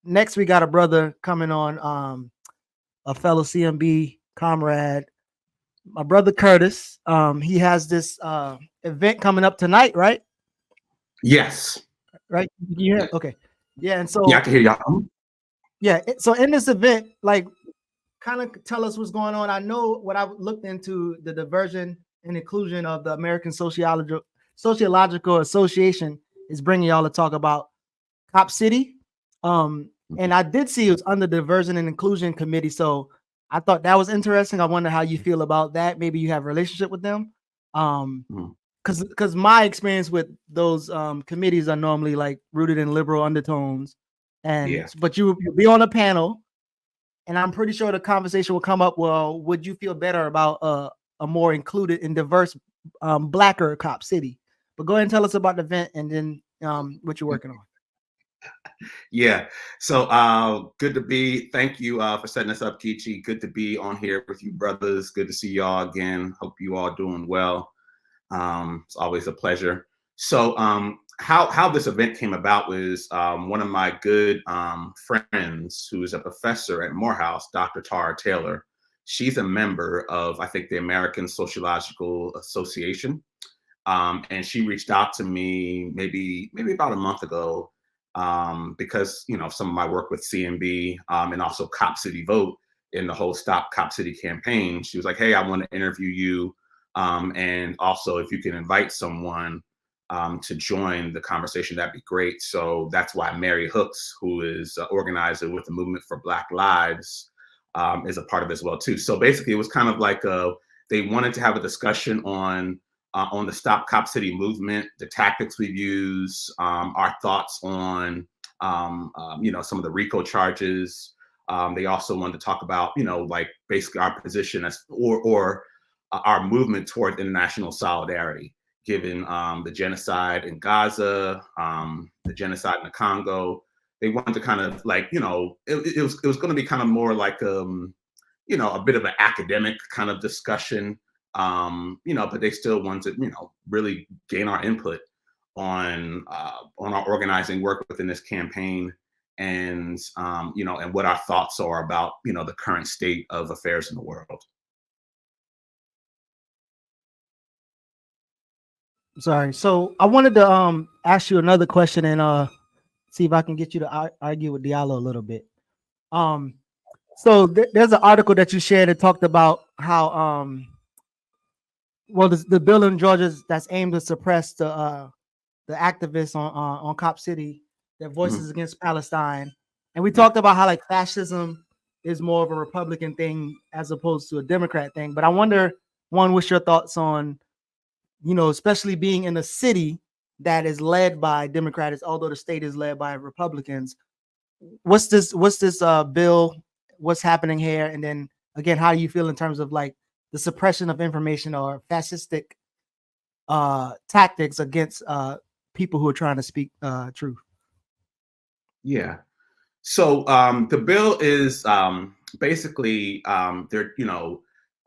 next we got a brother coming on, a fellow CMB comrade, my brother Curtis. He has this event coming up tonight, right? Yes. Right? Yeah. Yeah. Okay. Yeah. And Yeah, I so can hear y'all. yeah. So in this event, like, kind of tell us what's going on. I know what I looked into, the diversion and inclusion of the American Sociological Association is bringing y'all to talk about Cop City. And I did see it was under the Diversion and Inclusion Committee. So I thought that was interesting. I wonder how you feel about that. Maybe you have a relationship with them. Mhm. Because my experience with those committees are normally like rooted in liberal undertones. And Yeah. but you'll be on a panel, and I'm pretty sure the conversation will come up. Well, would you feel better about a more included and diverse blacker Cop City? But go ahead and tell us about the event, and then what you're working on. Yeah. So good to be. Thank you for setting us up, Kichi. Good to be on here with you, brothers. Good to see y'all again. Hope you all doing well. It's always a pleasure. So how this event came about was one of my good friends who is a professor at Morehouse, Dr. Tara Taylor. She's a member of, I think, the American Sociological Association. And she reached out to me maybe about a month ago, because some of my work with CMB, and also Cop City Vote in the whole Stop Cop City campaign. She was like, "Hey, I want to interview you, and also if you can invite someone to join the conversation, that'd be great." So that's why Mary Hooks, who is an organizer with the Movement for Black Lives, is a part of it as well too. So basically, it was kind of like they wanted to have a discussion on the Stop Cop City movement, the tactics we've used, our thoughts on, some of the RICO charges. They also wanted to talk about, like basically our position as, or our movement toward international solidarity, given the genocide in Gaza, the genocide in the Congo. They wanted to kind of like, it was going to be kind of more like, a bit of an academic kind of discussion, but they still want to, really gain our input on our organizing work within this campaign, and and what our thoughts are about, the current state of affairs in the world. Sorry. So I wanted to ask you another question, and see if I can get you to argue with Diallo a little bit. Um, so there's an article that you shared that talked about how well, the bill in Georgia that's aimed to suppress the activists on Cop City, their Mhm. voices against Palestine, and we Yeah. talked about how like fascism is more of a Republican thing as opposed to a Democrat thing. But I wonder, one, what's your thoughts on, especially being in a city that is led by Democrats, although the state is led by Republicans. What's this bill? What's happening here? And then again, how do you feel in terms of like the suppression of information or fascistic tactics against people who are trying to speak truth? Yeah. So the bill is basically there.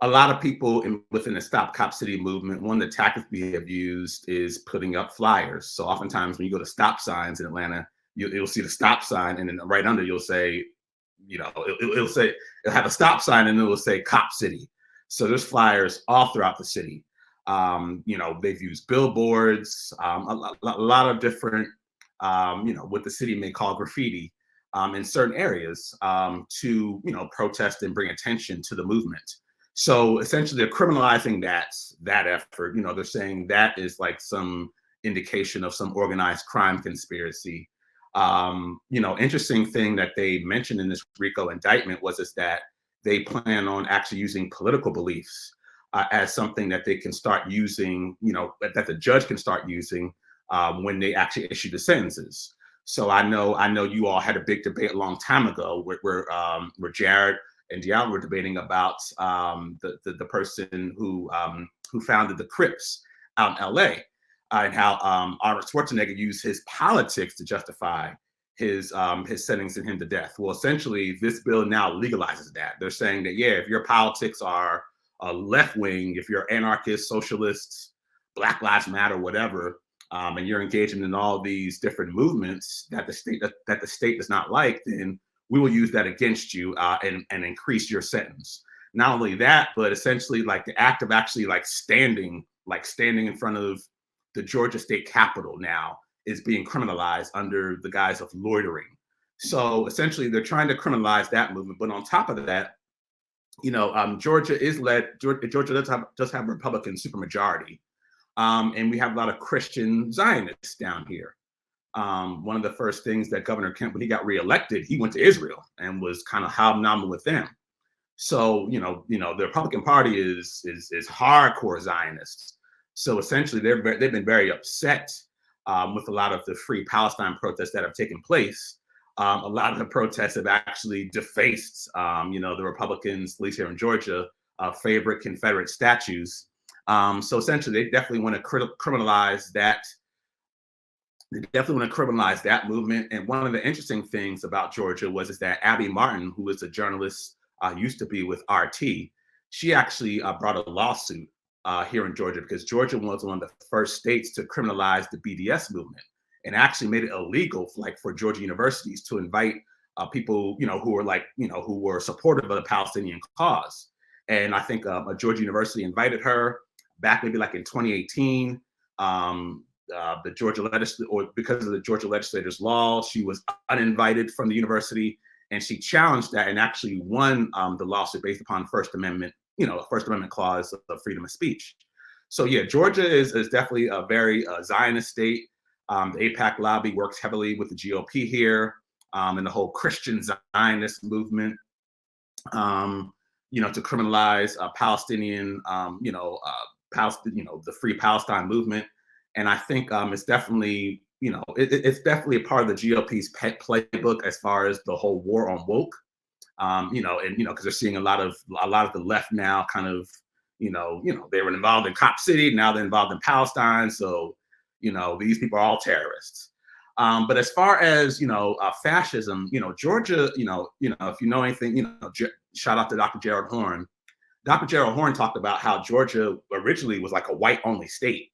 A lot of people within the Stop Cop City movement. One of the tactics we have used is putting up flyers. So oftentimes when you go to stop signs in Atlanta, you'll see the stop sign, and then right under you'll say, it'll have a stop sign, and it will say Cop City. So there's flyers all throughout the city. They've used billboards, a lot of different, what the city may call graffiti, in certain areas, to protest and bring attention to the movement. So essentially, they're criminalizing that effort. They're saying that is like some indication of some organized crime conspiracy. Interesting thing that they mentioned in this RICO indictment is that they plan on actually using political beliefs as something that they can start using, that the judge can start using when they actually issue the sentences. So I know you all had a big debate a long time ago where Jared and Diallo were debating about the person who founded the Crips out in L.A. And how Arnold Schwarzenegger used his politics to justify his sentencing him to death. Well, essentially, this bill now legalizes that. They're saying that, yeah, if your politics are left wing, if you're anarchist, socialists, Black Lives Matter, whatever, and you're engaging in all these different movements that the state does not like, then we will use that against you and increase your sentence. Not only that, but essentially like the act of actually like standing in front of the Georgia state capitol now is being criminalized under the guise of loitering. So essentially they're trying to criminalize that movement. But on top of that, Georgia does have a Republican supermajority. And we have a lot of Christian Zionists down here. One of the first things that Governor Kemp, when he got reelected, he went to Israel and was kind of hobnobbing with them. So, the Republican Party is hardcore Zionists. So essentially, they've been very upset with a lot of the Free Palestine protests that have taken place. A lot of the protests have actually defaced, the Republicans, at least here in Georgia, favorite Confederate statues. So essentially, they definitely want to criminalize that. They definitely want to criminalize that movement. And one of the interesting things about Georgia is that Abby Martin, who is a journalist, used to be with RT, she actually brought a lawsuit here in Georgia because Georgia was one of the first states to criminalize the BDS movement and actually made it illegal for Georgia universities to invite people, who were supportive of the Palestinian cause. And I think a Georgia university invited her back maybe in 2018. The Georgia legislature, or because of the Georgia legislature's law, she was uninvited from the university, and she challenged that and actually won the lawsuit based upon First Amendment clause of freedom of speech. So yeah, Georgia is definitely a very Zionist state. The AIPAC lobby works heavily with the GOP here, and the whole Christian Zionist movement, to criminalize Palestinian, the Free Palestine movement. And I think it's definitely, it's definitely a part of the GOP's pet playbook as far as the whole war on woke, because they're seeing a lot of the left now kind of, they were involved in Cop City, now they're involved in Palestine. So, these people are all terrorists. But as far as, fascism, Georgia, if you know anything, shout out to Dr. Gerald Horne. Dr. Gerald Horne talked about how Georgia originally was like a white only state,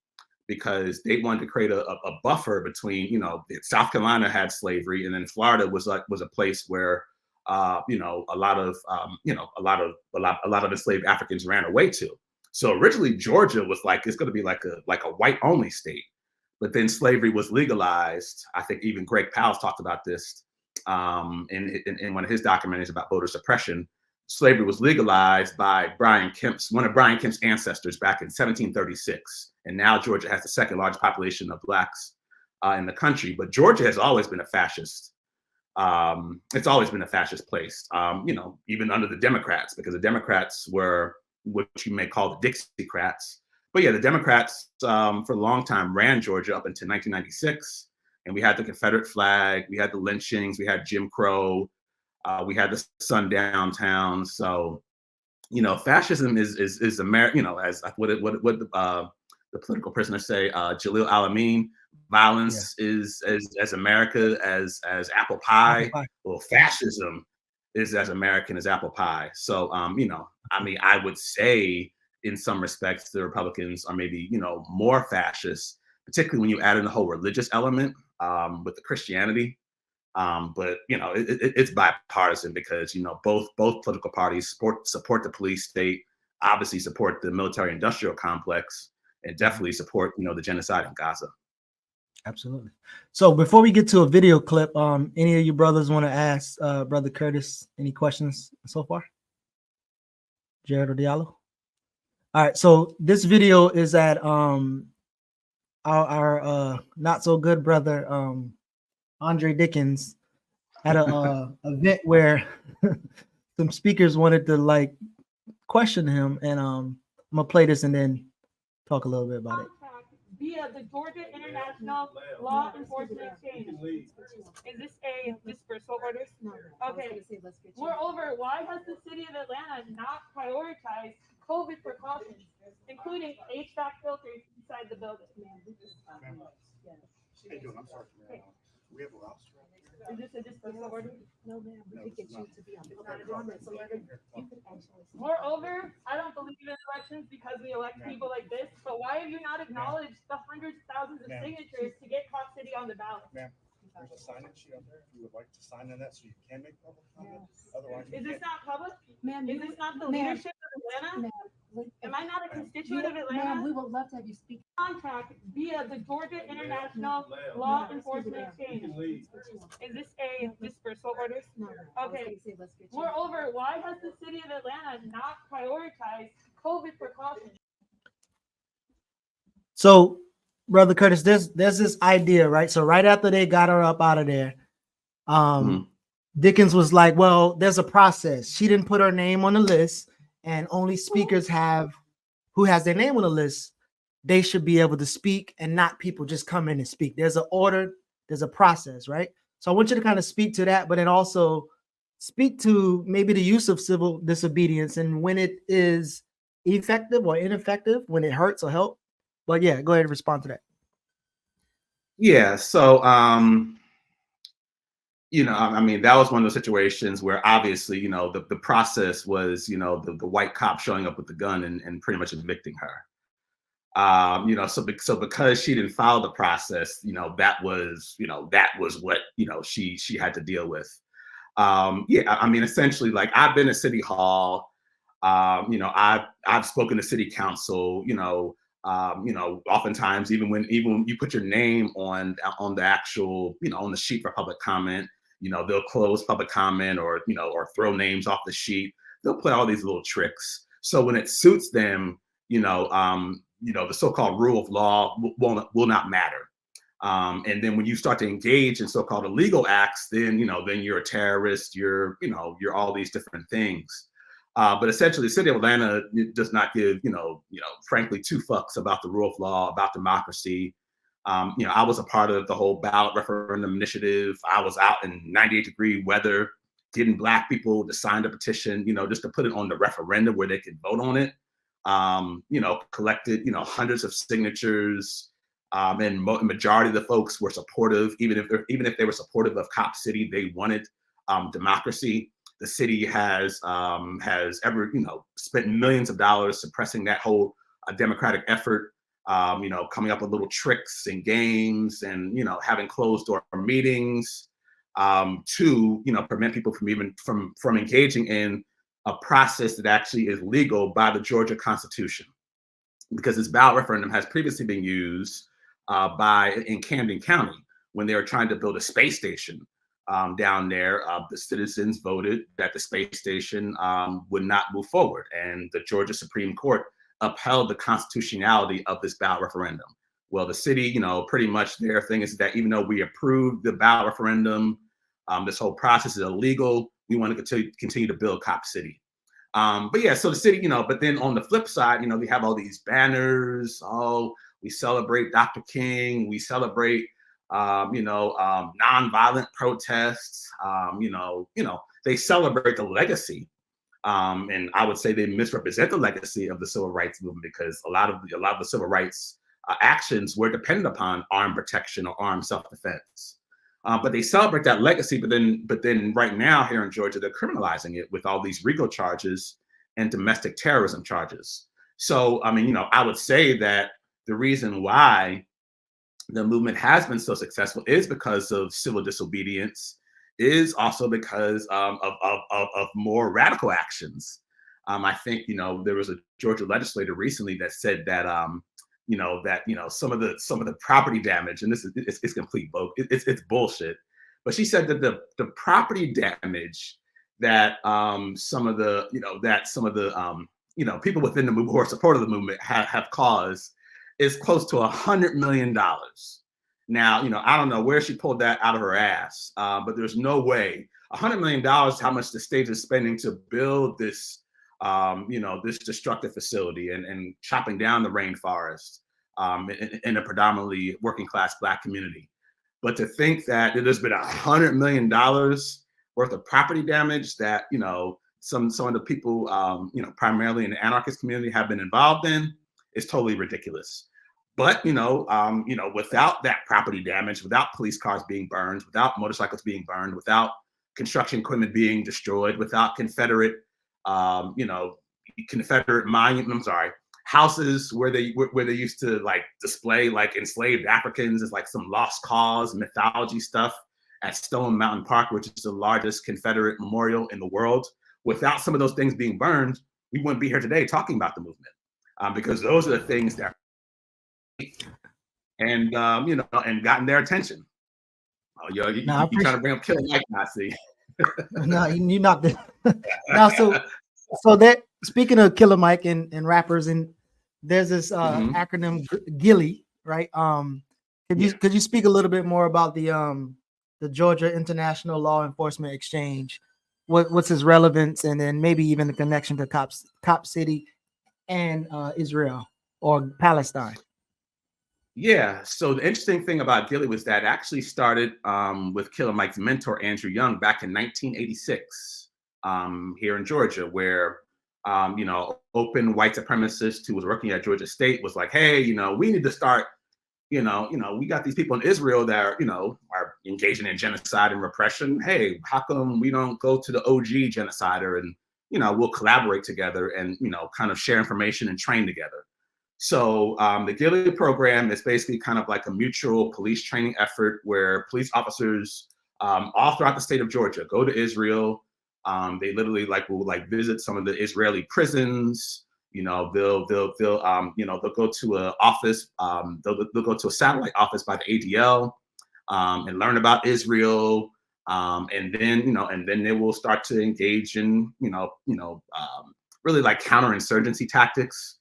because they wanted to create a buffer between, South Carolina had slavery, and then Florida was a place where, a lot of enslaved Africans ran away to. So originally Georgia was it's going to be like a white only state, but then slavery was legalized. I think even Greg Powell talked about this in one of his documentaries about voter suppression. Slavery was legalized by one of Brian Kemp's ancestors back in 1736. And now Georgia has the second largest population of Blacks in the country. But Georgia has always been a fascist. It's always been a fascist place, even under the Democrats, because the Democrats were what you may call the Dixiecrats. But yeah, the Democrats for a long time ran Georgia up until 1996. And we had the Confederate flag, we had the lynchings, we had Jim Crow, we had the sundown towns. So, fascism is America, as what the political prisoners say, Jalil Al-Amin, violence is as America as apple pie. Well, fascism is as American as apple pie. So, I would say in some respects, the Republicans are maybe, more fascist, particularly when you add in the whole religious element with the Christianity. But it's bipartisan because both political parties support the police state, obviously support the military-industrial complex, and definitely support the genocide in Gaza. Absolutely. So before we get to a video clip, any of you brothers want to ask Brother Curtis any questions so far? Jared or Diallo? All right. So this video is at our not so good brother Andre Dickens at a event where some speakers wanted to question him, and I'm gonna play this and then talk a little bit about it. Via the Georgia International Law Enforcement Exchange. Is this a dispersal order? No. Okay. Moreover, why has the city of Atlanta not prioritized COVID precautions, including HVAC filters inside the building? Hey, John, I'm sorry. We have a roster. Is this a dispersal order? Moreover, I don't believe in elections because we elect people like this, but why have you not acknowledged the hundreds of thousands of signatures to get Cop City on the ballot? There's a sign-in sheet out there if you would like to sign in that so you can make public comment. Otherwise, Is this not public? Ma'am, Is this not the leadership of Atlanta? Am I not a constituent of Atlanta? Ma'am, we would love to have you speak. Contract via the Georgia International Law Enforcement Exchange. Is this a dispersal order? Okay. Moreover, why has the city of Atlanta not prioritized COVID precautions? So, Brother Curtis, there's this idea, right? So right after they got her up out of there, Dickens was like, well, there's a process. She didn't put her name on the list, and only speakers who has their name on the list, they should be able to speak, and not people just come in and speak. There's an order, there's a process, right? So I want you to kind of speak to that, but then also speak to maybe the use of civil disobedience and when it is effective or ineffective, when it hurts or helps. But yeah, go ahead and respond to that. Yeah, so you know, I mean, that was one of those situations where obviously, you know, the process was, you know, the white cop showing up with the gun and pretty much evicting her. You know, so because she didn't follow the process, you know, that was what, you know, she had to deal with. Yeah, I mean, essentially, like I've been at City Hall, you know, I've spoken to City Council, you know, oftentimes even when you put your name on the actual, you know, on the sheet for public comment, you know, they'll close public comment or, you know, or throw names off the sheet. They'll play all these little tricks. So when it suits them, you know, the so-called rule of law will not matter. And then when you start to engage in so-called illegal acts, then, you know, then you're a terrorist, you're all these different things. But essentially, the city of Atlanta does not give, frankly, two fucks about the rule of law, about democracy. You know, I was a part of the whole ballot referendum initiative. I was out in 98-degree weather, getting Black people to sign the petition, you know, just to put it on the referendum where they could vote on it. You know, collected, you know, hundreds of signatures. And majority of the folks were supportive, even if they were supportive of Cop City, they wanted democracy. The city has ever, you know, spent millions of dollars suppressing that whole democratic effort, you know, coming up with little tricks and games and, you know, having closed door meetings to, you know, prevent people from engaging in a process that actually is legal by the Georgia Constitution. Because this ballot referendum has previously been used in Camden County when they were trying to build a space station down there. The citizens voted that the space station would not move forward, and the Georgia Supreme Court upheld the constitutionality of this ballot referendum. Well, the city, you know, pretty much their thing is that even though we approved the ballot referendum, this whole process is illegal. We want to continue to build Cop City. But yeah, so the city, you know, but then on the flip side, you know, we have all these banners. Oh, we celebrate Dr. King. We celebrate, nonviolent protests. They celebrate the legacy. And I would say they misrepresent the legacy of the civil rights movement because a lot of the civil rights actions were dependent upon armed protection or armed self-defense. But they celebrate that legacy, but then right now here in Georgia, they're criminalizing it with all these RICO charges and domestic terrorism charges. So, I mean, you know, I would say that the reason why the movement has been so successful is because of civil disobedience, is also because of more radical actions. I think, you know, there was a Georgia legislator recently that said that, some of the property damage, and this is it's complete it's bullshit. But she said that the property damage that some of the people within the movement who are supportive of the movement have caused is close to $100 million. Now, you know, I don't know where she pulled that out of her ass, but there's no way $100 million is how much the state is spending to build this this destructive facility and chopping down the rainforest in a predominantly working class Black community. But to think that there's been $100 million worth of property damage that, you know, some of the people, primarily in the anarchist community have been involved in is totally ridiculous. But, without that property damage, without police cars being burned, without motorcycles being burned, without construction equipment being destroyed, without Confederate, Confederate houses where they used to like display like enslaved Africans as like some lost cause mythology stuff at Stone Mountain Park, which is the largest Confederate memorial in the world. Without some of those things being burned, we wouldn't be here today talking about the movement, because those are the things that and gotten their attention. Oh, you trying to bring up Killer Mike, I see. No, you knocked it. Now, so that speaking of Killer Mike and rappers, and there's this acronym Gilly, right? Could you speak a little bit more about the Georgia International Law Enforcement Exchange? What's its relevance, and then maybe even the connection to Cop City and Israel or Palestine? Yeah. So the interesting thing about Gilly was that it actually started with Killer Mike's mentor, Andrew Young, back in 1986 here in Georgia, where, open white supremacist who was working at Georgia State was like, hey, we need to start, we got these people in Israel that are engaging in genocide and repression. Hey, how come we don't go to the OG genocider and, we'll collaborate together and, kind of share information and train together. So the Gilly program is basically kind of like a mutual police training effort where police officers all throughout the state of Georgia go to Israel. They literally will visit some of the Israeli prisons. They'll go to an office. They'll go to a satellite office by the ADL and learn about Israel. And then they will start to engage in really like counterinsurgency tactics.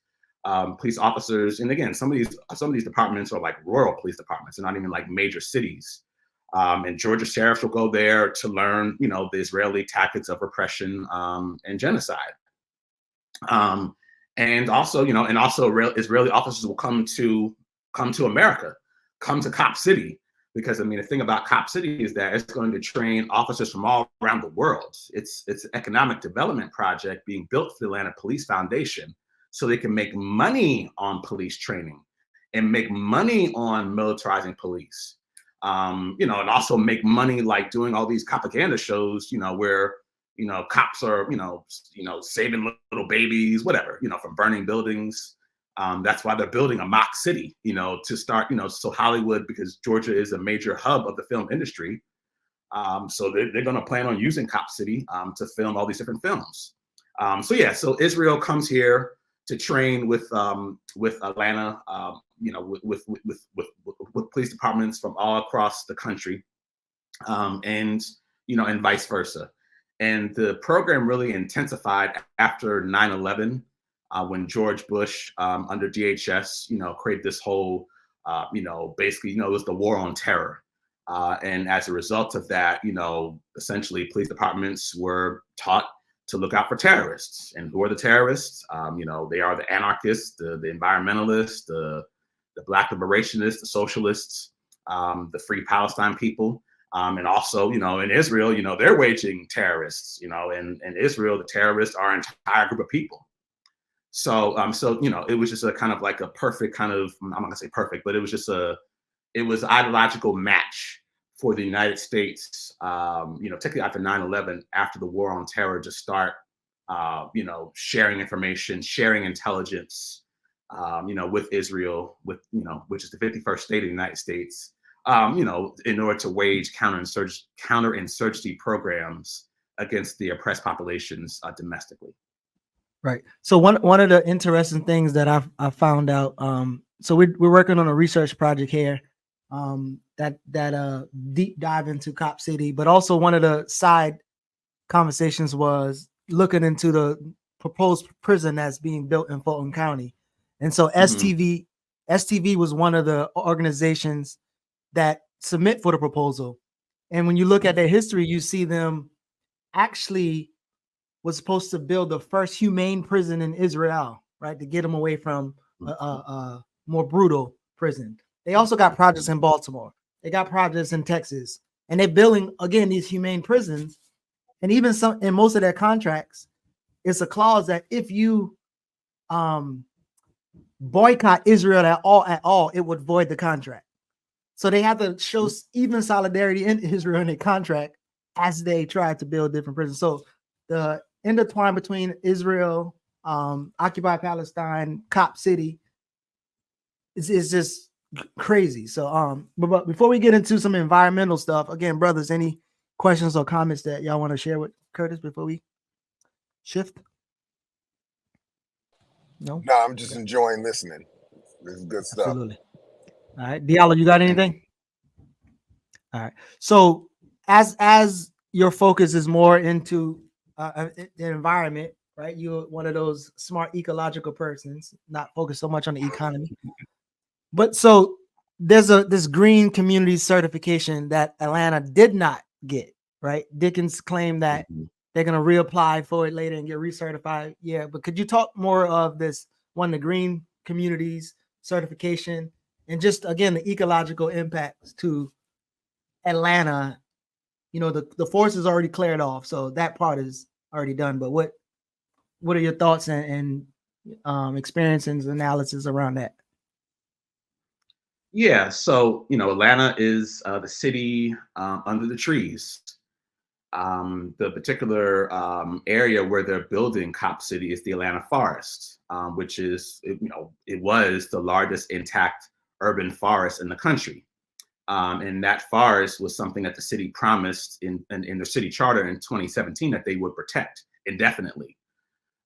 Police officers, and again, some of these departments are like rural police departments. They're not even like major cities. And Georgia sheriffs will go there to learn, the Israeli tactics of repression and genocide. And also, Israeli officers will come to America, come to Cop City, because the thing about Cop City is that it's going to train officers from all around the world. It's an economic development project being built for the Atlanta Police Foundation, so they can make money on police training and make money on militarizing police, and also make money like doing all these propaganda shows, where, cops are, saving little babies, whatever, from burning buildings. That's why they're building a mock city, to start, so Hollywood, because Georgia is a major hub of the film industry. So they're going to plan on using Cop City to film all these different films. So Israel comes here to train with Atlanta, with police departments from all across the country, and vice versa. And the program really intensified after 9/11, when George Bush, under DHS, created this whole, basically, it was the war on terror. And as a result of that, essentially police departments were taught to look out for terrorists. And who are the terrorists? They are the anarchists, the environmentalists, the Black liberationists, the socialists, the Free Palestine people. And also, in Israel, they're waging terrorists, and in Israel, the terrorists are an entire group of people. So it was just a kind of like a perfect kind of, I'm not gonna say perfect, but it was ideological match for the United States, particularly after 9/11, after the war on terror, to start, sharing information, sharing intelligence, with Israel, which is the 51st state of the United States, in order to wage counterinsurgency programs against the oppressed populations domestically. Right. So one of the interesting things that I found out, so we're working on a research project here, that deep dive into Cop City, but also one of the side conversations was looking into the proposed prison that's being built in Fulton County. And so STV was one of the organizations that submit for the proposal. And when you look at their history, you see them actually was supposed to build the first humane prison in Israel, right? To get them away from a more brutal prison. They also got projects in Baltimore. They got projects in Texas, and they're building, again, these humane prisons. And even in most of their contracts, it's a clause that if you boycott Israel at all, it would void the contract. So they have to show even solidarity in Israel in a contract as they tried to build different prisons. So the intertwine between Israel, occupied Palestine, Cop City is just crazy. So but before we get into some environmental stuff, again, brothers, any questions or comments that y'all want to share with Curtis before we shift? No, I'm just enjoying listening. This is good stuff. absolutely. All right, Diallo, you got anything? All right. So as your focus is more into the environment, right? You're one of those smart ecological persons, not focused so much on the economy. But so there's this green community certification that Atlanta did not get, right? Dickens claimed that they're going to reapply for it later and get recertified. Yeah, but could you talk more of this the green communities certification and just again the ecological impacts to Atlanta? You know, the forest is already cleared off, so that part is already done. But what are your thoughts and experiences, analysis around that? Yeah, so Atlanta is the city under the trees. The particular area where they're building Cop City is the Atlanta Forest, which is it was the largest intact urban forest in the country. And that forest was something that the city promised in their city charter in 2017 that they would protect indefinitely.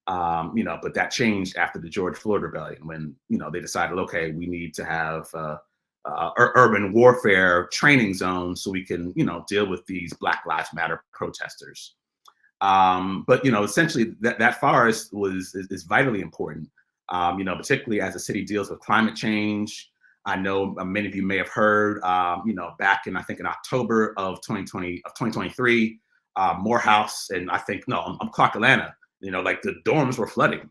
But that changed after the George Floyd rebellion when they decided, okay, we need to have urban warfare training zones so we can deal with these Black Lives Matter protesters. But essentially that forest is vitally important. Particularly as the city deals with climate change. I know many of you may have heard, back in October of 2023, Morehouse and I'm Clark, Atlanta. Like the dorms were flooding,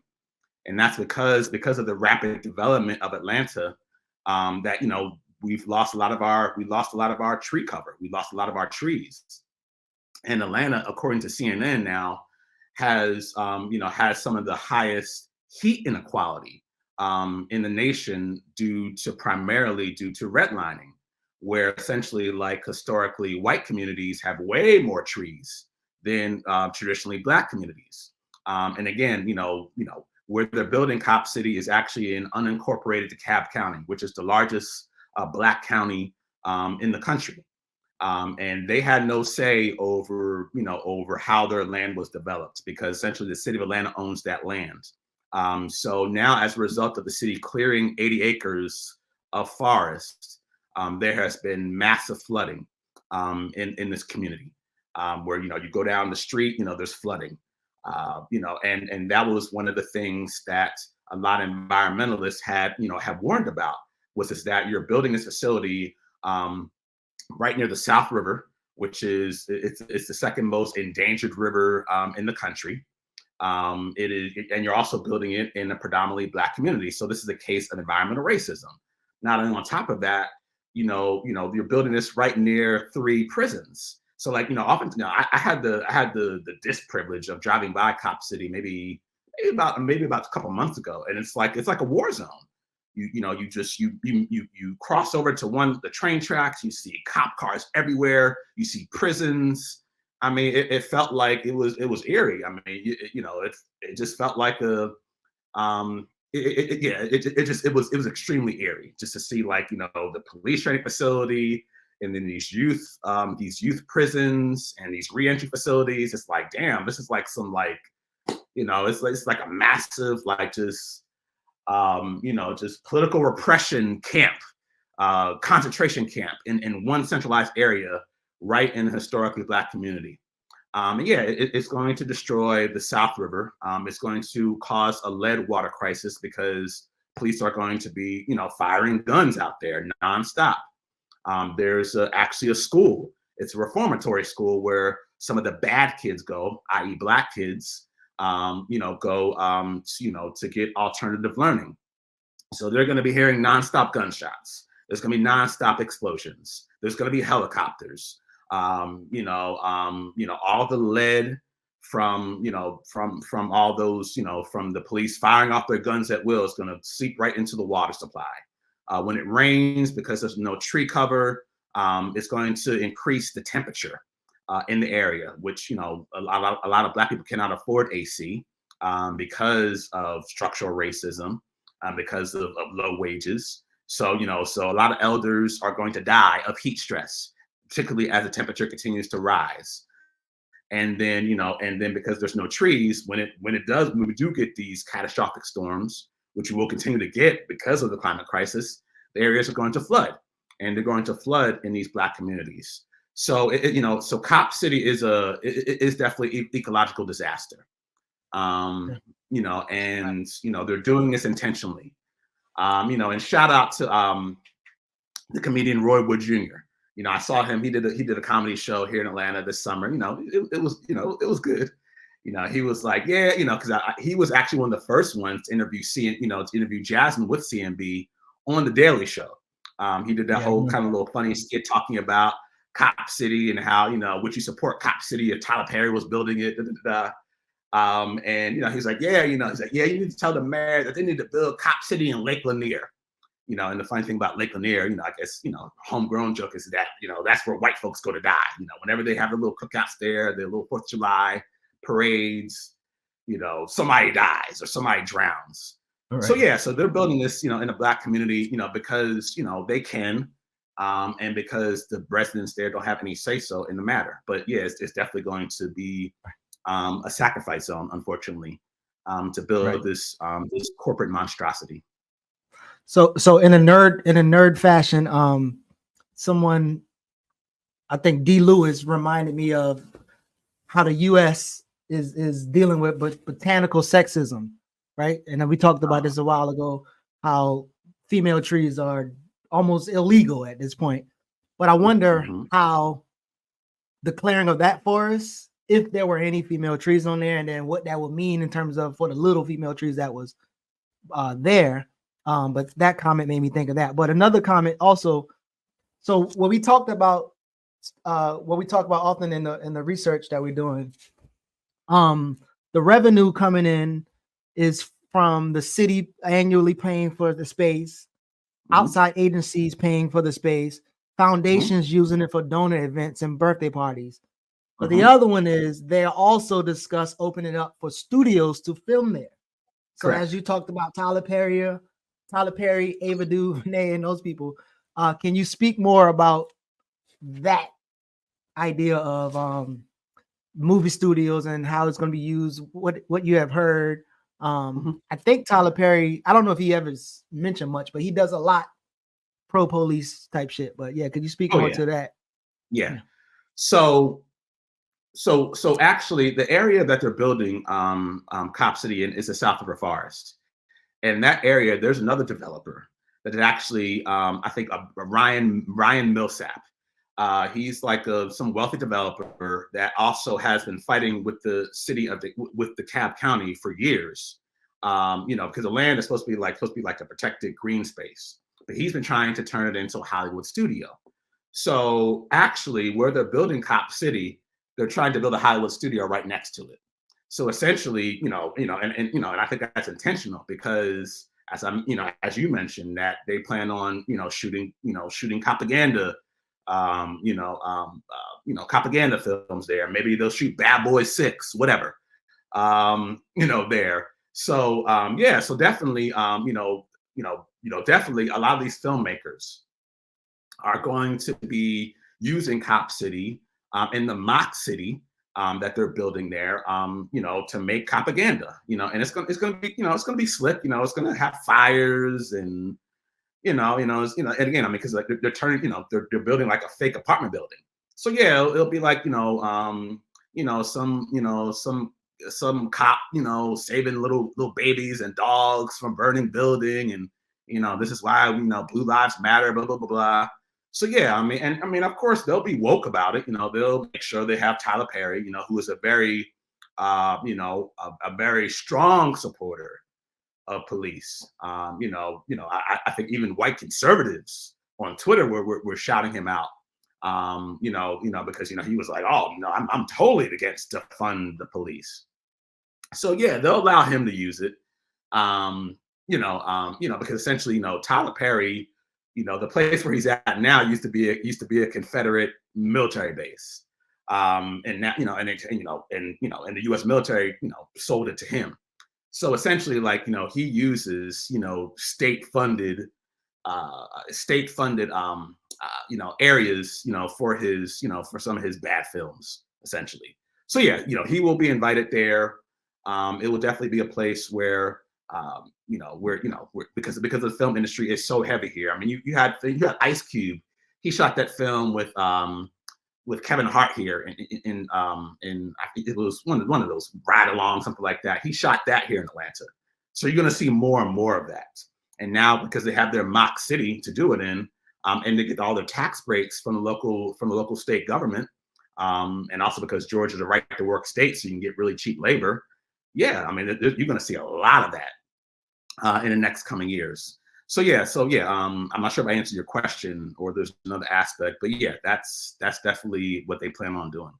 and that's because of the rapid development of Atlanta. That we've lost a lot of our tree cover. We lost a lot of our trees, and Atlanta, according to CNN now, has some of the highest heat inequality in the nation primarily due to redlining, where essentially like historically white communities have way more trees than traditionally Black communities. And again, where they're building Cop City is actually in unincorporated DeKalb County, which is the largest Black county in the country. And they had no say over how their land was developed because essentially the city of Atlanta owns that land. So now as a result of the city clearing 80 acres of forest, there has been massive flooding in this community where, you go down the street, there's flooding. And that was one of the things that a lot of environmentalists have warned about was that you're building this facility right near the South River, which is it's the second most endangered river in the country. It is, and you're also building it in a predominantly Black community. So this is a case of environmental racism. Not only on top of that, you're building this right near 3 prisons. So often, I had the disprivilege of driving by Cop City maybe about a couple months ago, and it's like a war zone. You cross over to the train tracks, you see cop cars everywhere, you see prisons. I mean, it felt like it was eerie. I mean, it just felt like it was extremely eerie just to see the police training facility and then these youth prisons and these reentry facilities. It's like, damn, this is like some it's like a massive just political repression camp, concentration camp in one centralized area right in a historically Black community. It's going to destroy the South River. It's going to cause a lead water crisis because police are going to be, firing guns out there nonstop. There's actually a school. It's a reformatory school where some of the bad kids go, i.e. Black kids, go to get alternative learning. So they're going to be hearing nonstop gunshots. There's going to be nonstop explosions. There's going to be helicopters. All the lead from all those, from the police firing off their guns at will is going to seep right into the water supply. When it rains, because there's no tree cover, it's going to increase the temperature. in the area, which, you know, a lot of Black people cannot afford AC because of structural racism, because of low wages. So, you know, so a lot of elders are going to die of heat stress, particularly as the temperature continues to rise. And then, you know, and then because there's no trees, when we do get these catastrophic storms, which we will continue to get because of the climate crisis, the areas are going to flood, and they're going to flood in these Black communities. So, you know, so Cop City is definitely ecological disaster. You know, and, you know, they're doing this intentionally. You know, and shout out to the comedian Roy Wood Jr. You know, I saw him. He did a comedy show here in Atlanta this summer. You know, it was good. You know, he was like, yeah, you know, because he was actually one of the first ones to interview Jasmine with CMB on the Daily Show. He did that whole kind of little funny skit talking about Cop City and how, you know, would you support Cop City if Tyler Perry was building it? And, you know, he's like, yeah, you need to tell the mayor that they need to build Cop City in Lake Lanier. You know, and the funny thing about Lake Lanier, you know, I guess, you know, homegrown joke is that, you know, that's where white folks go to die. You know, whenever they have their little cookouts there, their little 4th of July parades, you know, somebody dies or somebody drowns. Right. So, yeah, so they're building this, you know, in a Black community, you know, because, you know, they can, and because the residents there don't have any say-so in the matter. But, yeah, it's definitely going to be a sacrifice zone, unfortunately, to build this corporate monstrosity. So in a nerd fashion, someone, I think D. Lewis, reminded me of how the U.S. is dealing with botanical sexism, right? And then we talked about this a while ago, how female trees are almost illegal at this point. But I wonder how the clearing of that forest, if there were any female trees on there, and then what that would mean in terms of for the little female trees that was there. But that comment made me think of that. But another comment also. So what we talk about often in the research that we're doing, the revenue coming in is from the city annually paying for the space, outside agencies paying for the space, foundations using it for donor events and birthday parties. But the other one is they also discuss opening it up for studios to film there. So as you talked about Tyler Perry, Ava DuVernay, and those people, can you speak more about that idea of movie studios and how it's going to be used? What you have heard? I think Tyler Perry, I don't know if he ever mentioned much, but he does a lot pro police type shit. But yeah, could you speak more to that? Yeah. So actually, the area that they're building Cop City in is the South River Forest. And that area, there's another developer that is actually, I think, Ryan Millsap. He's like some wealthy developer that also has been fighting with the city with DeKalb County for years. You know, because the land is supposed to be like a protected green space, but he's been trying to turn it into a Hollywood studio. So actually, where they're building Cop City, they're trying to build a Hollywood studio right next to it. So essentially, and I think that's intentional because as you mentioned, that they plan on, shooting propaganda, propaganda films there. Maybe they'll shoot Bad Boys 6, whatever, there. So so definitely, definitely a lot of these filmmakers are going to be using Cop City in the mock city that they're building there, to make propaganda, and it's gonna be, it's gonna be slick, it's gonna have fires and, and again, because like they're turning, they're building like a fake apartment building. So yeah, it'll be like, some cop, saving little babies and dogs from burning building, and this is why Blue Lives Matter, blah blah blah blah. So yeah, I mean, of course they'll be woke about it. They'll make sure they have Tyler Perry, who is a very, a very strong supporter of police. I think even white conservatives on Twitter were shouting him out. Because he was like, oh, I'm totally against to fund the police. So yeah, they'll allow him to use it. Because essentially, Tyler Perry, the place where he's at now used to be a Confederate military base. And now, and the U.S. military, sold it to him. So essentially, like, he uses, state-funded areas, for his, for some of his bad films, essentially. So yeah, he will be invited there. It will definitely be a place where, because the film industry is so heavy here. I mean, you had Ice Cube. He shot that film with Kevin Hart here in I think it was one of those ride along, something like that. He shot that here in Atlanta. So you're going to see more and more of that. And now, because they have their mock city to do it in, and they get all their tax breaks from the local state government, and also because Georgia's a right to work state, so you can get really cheap labor. Yeah, I mean, you're going to see a lot of that in the next coming years. So yeah, I'm not sure if I answered your question or there's another aspect, but yeah, that's definitely what they plan on doing.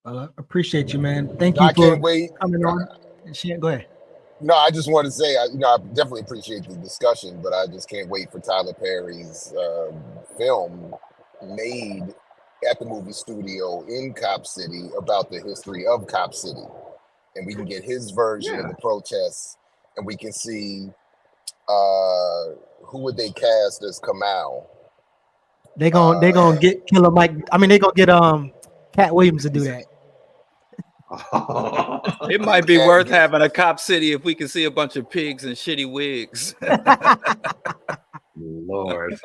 Well, I appreciate you, man. Thank No, you I for can't wait. coming on. Go ahead. No, I just want to say, I definitely appreciate the discussion, but I just can't wait for Tyler Perry's film made at the movie studio in Cop City about the history of Cop City, and we can get his version of the protests, and we can see who would they cast as Kamau. They gonna get Killer Mike. I mean, they gonna get Cat Williams to do that. It might be worth having a Cop City if we can see a bunch of pigs in shitty wigs. Lord.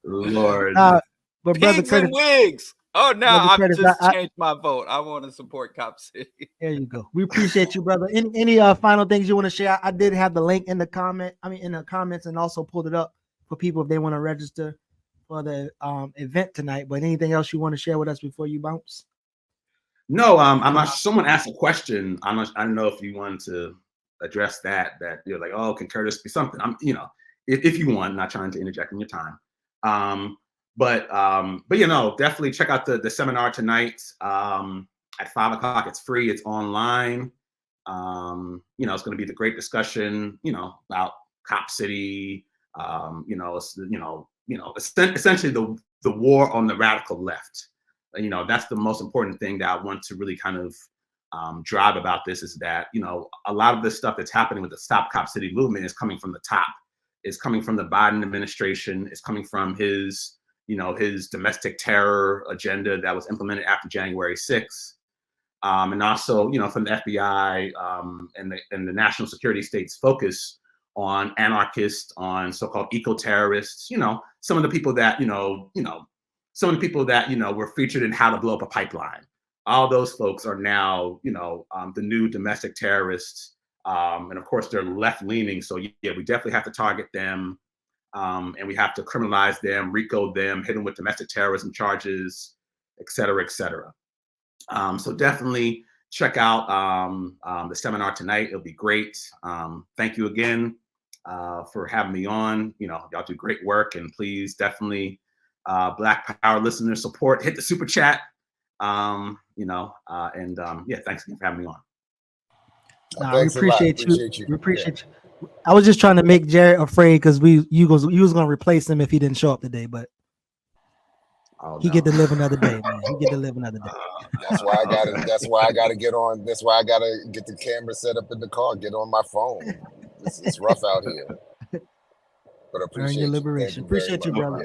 Lord. But Brother pigs Curtis, and wigs. Oh no, I've Curtis, just changed my vote. I want to support Cop City. There you go. We appreciate you, brother. Any final things you want to share? I did have the link in the comments, and also pulled it up for people if they want to register for the event tonight. But anything else you want to share with us before you bounce? No, I'm not. Someone asked a question. I don't know if you wanted to address that you're like, oh, can Curtis be something? If you want, not trying to interject in your time. But definitely check out the seminar tonight at 5 o'clock. It's free. It's online. It's going to be the great discussion, about Cop City. Essentially the war on the radical left. That's the most important thing that I want to really kind of drive about this, is that, a lot of this stuff that's happening with the Stop Cop City movement is coming from the top. It's coming from the Biden administration. It's coming from his domestic terror agenda that was implemented after January 6th. And also, from the FBI and the national security state's focus on anarchists, on so-called eco-terrorists, some of the people that, were featured in How to Blow Up a Pipeline. All those folks are now, the new domestic terrorists. And of course, they're left-leaning. So yeah, we definitely have to target them. And we have to criminalize them, RICO them, hit them with domestic terrorism charges, et cetera, et cetera. So definitely check out the seminar tonight. It'll be great. Thank you again for having me on. Y'all do great work, and please definitely Black Power listener support. Hit the super chat. Thanks again for having me on. We appreciate you. We appreciate you. I was just trying to make Jared afraid because you was gonna replace him if he didn't show up today, but he get to live another day, man. He get to live another day. That's why I gotta get on. That's why I gotta get the camera set up in the car. Get on my phone. It's rough out here. But appreciate Earn your liberation. Appreciate you, brother.